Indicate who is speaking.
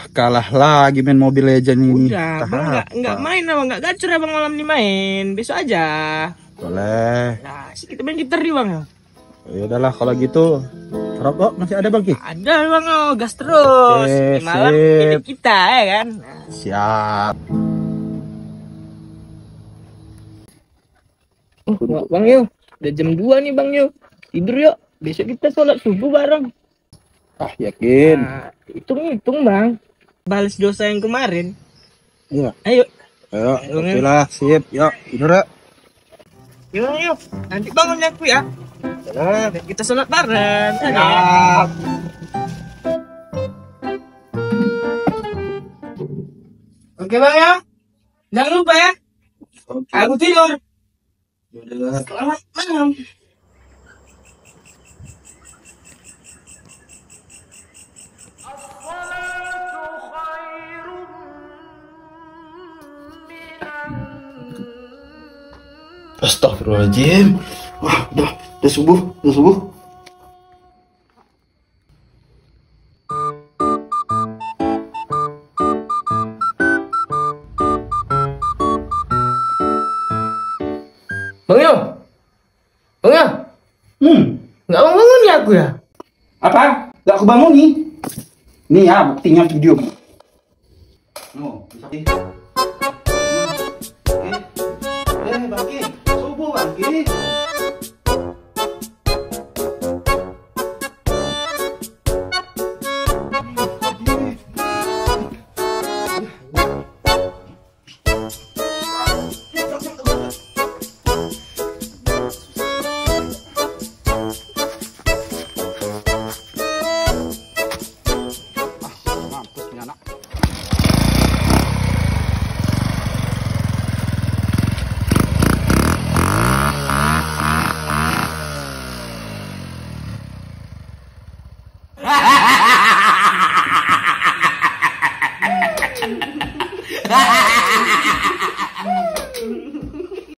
Speaker 1: Kalah lagi main Mobile Legends ini.
Speaker 2: Udah, bang nggak main abang, nggak gacor abang malam ini main. Besok aja.
Speaker 1: Boleh.
Speaker 2: Nah, kita main gitar nih bang.
Speaker 1: Ya udahlah kalau gitu. Rokok masih ada Bang Ki?
Speaker 2: Ada bang, oh, gas terus.
Speaker 1: Oke,
Speaker 2: Di malam
Speaker 1: sip.
Speaker 2: milik kita ya kan.
Speaker 1: Siap.
Speaker 2: Bang yuk, udah jam 2 nih bang yuk. Tidur yuk. Besok kita sholat subuh bareng.
Speaker 1: Ah, yakin.
Speaker 2: Nah, hitung bang. Balas dosa yang kemarin.
Speaker 1: Iya.
Speaker 2: Ayo.
Speaker 1: Ayo, oke lah, sip. Yuk, tidur ya.
Speaker 2: Yuk. Nanti bangun aku ya. Kita sholat bareng.
Speaker 1: Siap.
Speaker 2: Oke bang ya. Jangan lupa ya.
Speaker 1: Oke.
Speaker 2: Aku tidur.
Speaker 1: Yaudah.
Speaker 2: Selamat malam.
Speaker 1: Astagfirullahaladzim. Wah, udah subuh.
Speaker 2: Bang Yo. Nggak bangun ya aku ya.
Speaker 1: Apa? Gak aku bangun nih. Nih ya, buktinya video. Oh, bisa. Bangki, subuh Bangki. Mampus nih anak.
Speaker 2: Ha ha ha!